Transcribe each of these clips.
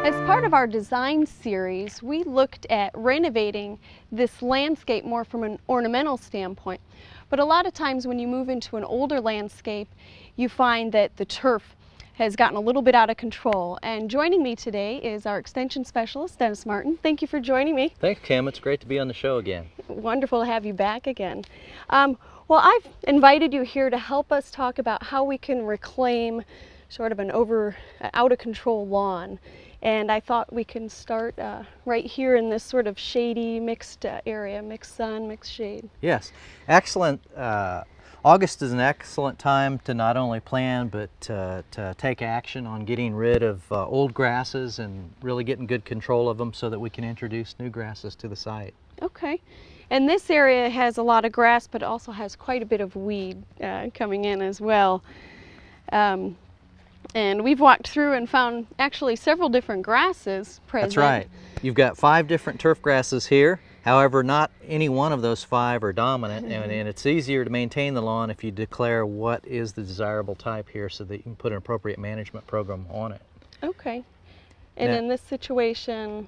As part of our design series, we looked at renovating this landscape more from an ornamental standpoint. But a lot of times when you move into an older landscape, you find that the turf has gotten a little bit out of control. And joining me today is our extension specialist, Dennis Martin. Thank you for joining me. Thanks, Kim. It's great to be on the show again. Wonderful to have you back again. Well, I've invited you here to help us talk about how we can reclaim sort of an out of control lawn. And I thought we can start right here in this sort of shady, mixed area, mixed sun, mixed shade. Yes, excellent. August is an excellent time to not only plan, but to take action on getting rid of old grasses and really getting good control of them so that we can introduce new grasses to the site. Okay. And this area has a lot of grass, but also has quite a bit of weed coming in as well. And we've walked through and found actually several different grasses present. That's right. You've got 5 different turf grasses here. However, not any one of those 5 are dominant, and it's easier to maintain the lawn if you declare what is the desirable type here so that you can put an appropriate management program on it. Okay. And now, in this situation?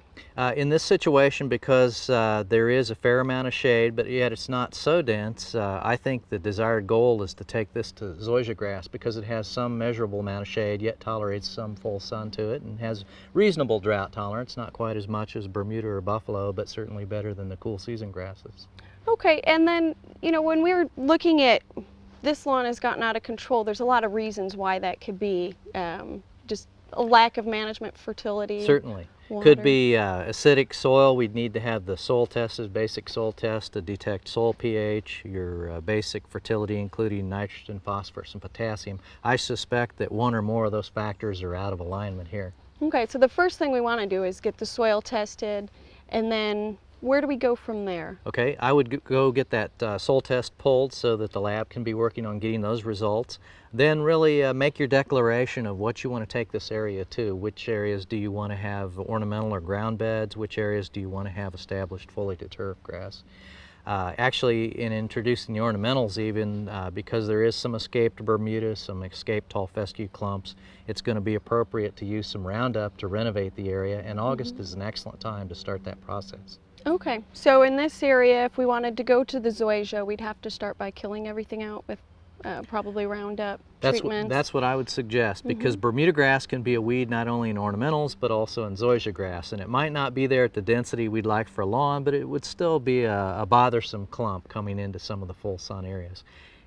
Because there is a fair amount of shade, but yet it's not so dense, I think the desired goal is to take this to zoysia grass because it has some measurable amount of shade, yet tolerates some full sun to it, and has reasonable drought tolerance, not quite as much as Bermuda or buffalo, but certainly better than the cool season grasses. Okay, and then, you know, when we were looking at this lawn has gotten out of control, there's a lot of reasons why that could be. Just a lack of management, fertility. Certainly. Water. Could be acidic soil. We'd need to have the soil test as basic soil test to detect soil pH, your basic fertility including nitrogen, phosphorus, and potassium. I suspect that one or more of those factors are out of alignment here. Okay, so the first thing we want to do is get the soil tested, and then where do we go from there? Okay, I would go get that soil test pulled so that the lab can be working on getting those results. Then really make your declaration of what you want to take this area to. Which areas do you want to have ornamental or ground beds? Which areas do you want to have established foliage turf grass? Actually, in introducing the ornamentals even, because there is some escaped Bermuda, some escaped tall fescue clumps, it's going to be appropriate to use some Roundup to renovate the area, and August is an excellent time to start that process. Okay, so in this area, if we wanted to go to the zoysia, we'd have to start by killing everything out with probably Roundup treatments. That's what I would suggest, because Bermuda grass can be a weed not only in ornamentals but also in zoysia grass, and it might not be there at the density we'd like for a lawn, but it would still be a bothersome clump coming into some of the full sun areas.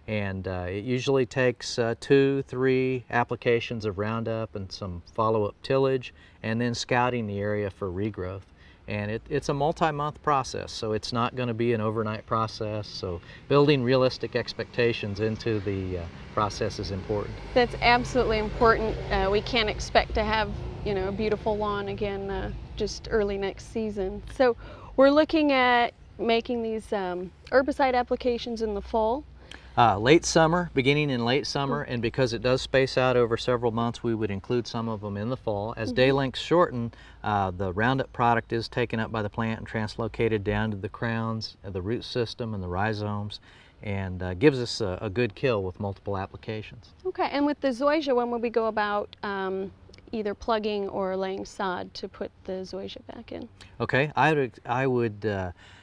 And it usually takes 2-3 applications of Roundup and some follow-up tillage, and then scouting the area for regrowth. And it's a multi-month process, so it's not going to be an overnight process. So building realistic expectations into the process is important. That's absolutely important. We can't expect to have, you know, a beautiful lawn again just early next season. So we're looking at making these herbicide applications in the fall. Late summer, beginning in late summer, and because it does space out over several months, we would include some of them in the fall. As day lengths shorten, the Roundup product is taken up by the plant and translocated down to the crowns, the root system, and the rhizomes, and gives us a good kill with multiple applications. Okay, and with the zoysia, when would we go about either plugging or laying sod to put the zoysia back in? Okay, I would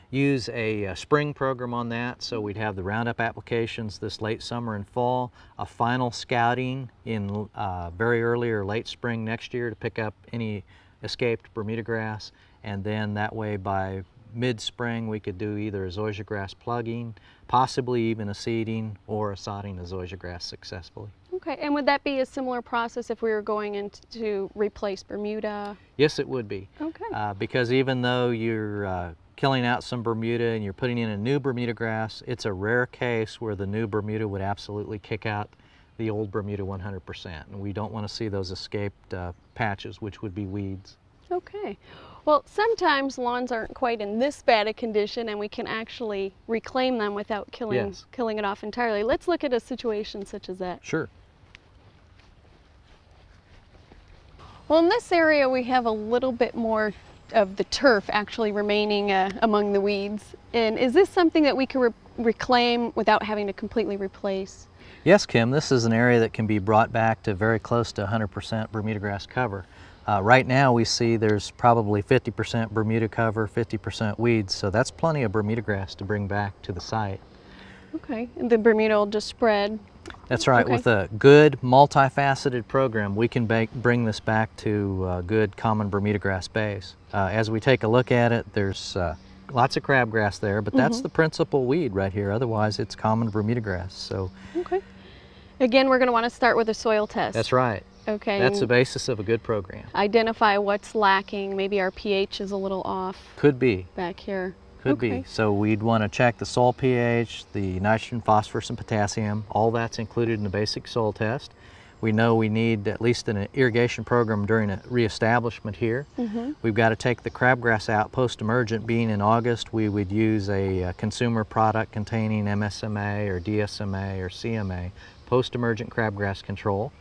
use a spring program on that, so we'd have the Roundup applications this late summer and fall, a final scouting in very early or late spring next year to pick up any escaped Bermuda grass, and then that way by mid-spring we could do either a zoysia grass plugging, possibly even a seeding or a sodding of zoysia grass successfully. Okay, and would that be a similar process if we were going in to replace Bermuda? Yes, it would be. Okay. Because even though you're killing out some Bermuda and you're putting in a new Bermuda grass, it's a rare case where the new Bermuda would absolutely kick out the old Bermuda 100%. And we don't want to see those escaped patches, which would be weeds. Okay. Well, sometimes lawns aren't quite in this bad a condition and we can actually reclaim them without killing it off entirely. Let's look at a situation such as that. Sure. Well, in this area we have a little bit more of the turf actually remaining among the weeds. And is this something that we can reclaim without having to completely replace? Yes, Kim, this is an area that can be brought back to very close to 100% Bermuda grass cover. Right now we see there's probably 50% Bermuda cover, 50% weeds, so that's plenty of Bermuda grass to bring back to the site. Okay, and the Bermuda will just spread. That's right. Okay. With a good multifaceted program, we can bring this back to a good common Bermuda grass base. As we take a look at it, there's lots of crabgrass there, but that's the principal weed right here. Otherwise, it's common Bermuda grass. So, okay. Again, we're going to want to start with a soil test. That's right. Okay. That's the basis of a good program. Identify what's lacking. Maybe our pH is a little off. Could be. Back here. Could be. So we'd want to check the soil pH, the nitrogen, phosphorus, and potassium. All that's included in the basic soil test. We know we need at least an irrigation program during a reestablishment here. We've got to take the crabgrass out post-emergent. Being in August, we would use a consumer product containing MSMA or DSMA or CMA, post-emergent crabgrass control.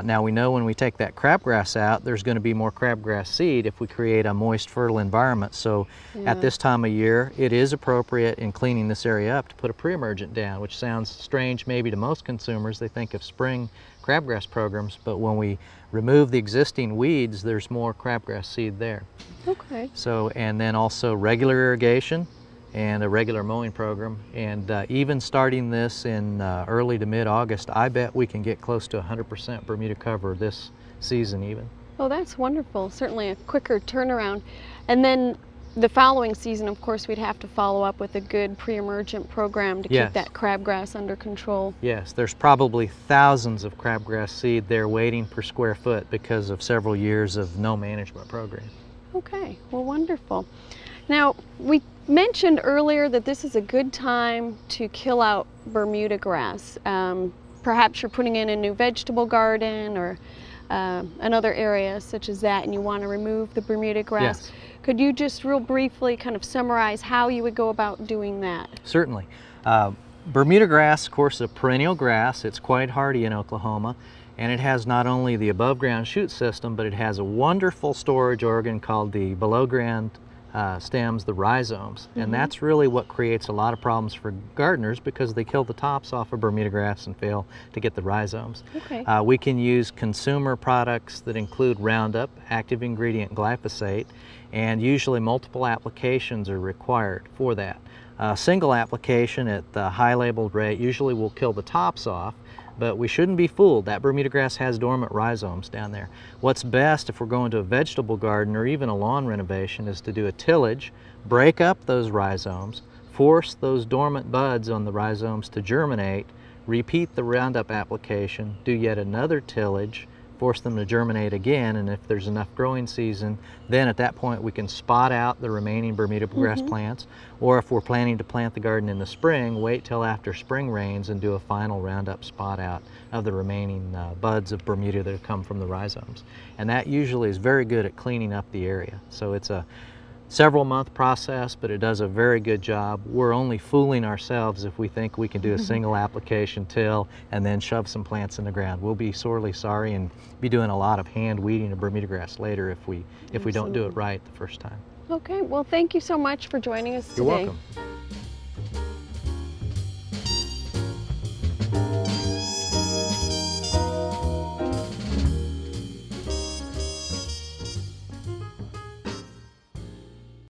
Now we know when we take that crabgrass out, there's going to be more crabgrass seed if we create a moist, fertile environment. So at this time of year, it is appropriate in cleaning this area up to put a pre-emergent down, which sounds strange maybe to most consumers. They think of spring crabgrass programs, but when we remove the existing weeds, there's more crabgrass seed there. Okay. So, and then also regular irrigation and a regular mowing program, and even starting this in early to mid-August, I bet we can get close to 100% Bermuda cover this season even. Oh, that's wonderful. Certainly a quicker turnaround. And then the following season, of course, we'd have to follow up with a good pre-emergent program to keep that crabgrass under control. Yes, there's probably thousands of crabgrass seed there waiting per square foot because of several years of no management program. Okay, well, wonderful. Now, we mentioned earlier that this is a good time to kill out Bermuda grass. Perhaps you're putting in a new vegetable garden or another area such as that, and you want to remove the Bermuda grass. Yes. Could you just real briefly kind of summarize how you would go about doing that? Certainly. Bermuda grass, of course, is a perennial grass. It's quite hardy in Oklahoma, and it has not only the above ground shoot system, but it has a wonderful storage organ called the below ground stems, the rhizomes, and that's really what creates a lot of problems for gardeners because they kill the tops off of Bermuda grass and fail to get the rhizomes. Okay. We can use consumer products that include Roundup, active ingredient glyphosate, and usually multiple applications are required for that. A single application at the high labeled rate usually will kill the tops off, but we shouldn't be fooled. That Bermuda grass has dormant rhizomes down there. What's best if we're going to a vegetable garden or even a lawn renovation is to do a tillage, break up those rhizomes, force those dormant buds on the rhizomes to germinate, repeat the Roundup application, do yet another tillage, force them to germinate again, and if there's enough growing season, then at that point we can spot out the remaining Bermuda grass plants, or if we're planning to plant the garden in the spring, wait till after spring rains and do a final Roundup spot out of the remaining buds of Bermuda that have come from the rhizomes. And that usually is very good at cleaning up the area. So it's a several month process, but it does a very good job. We're only fooling ourselves if we think we can do a single application till and then shove some plants in the ground. We'll be sorely sorry and be doing a lot of hand weeding of Bermuda grass later if we don't do it right the first time. Okay, well, thank you so much for joining us today. You're welcome.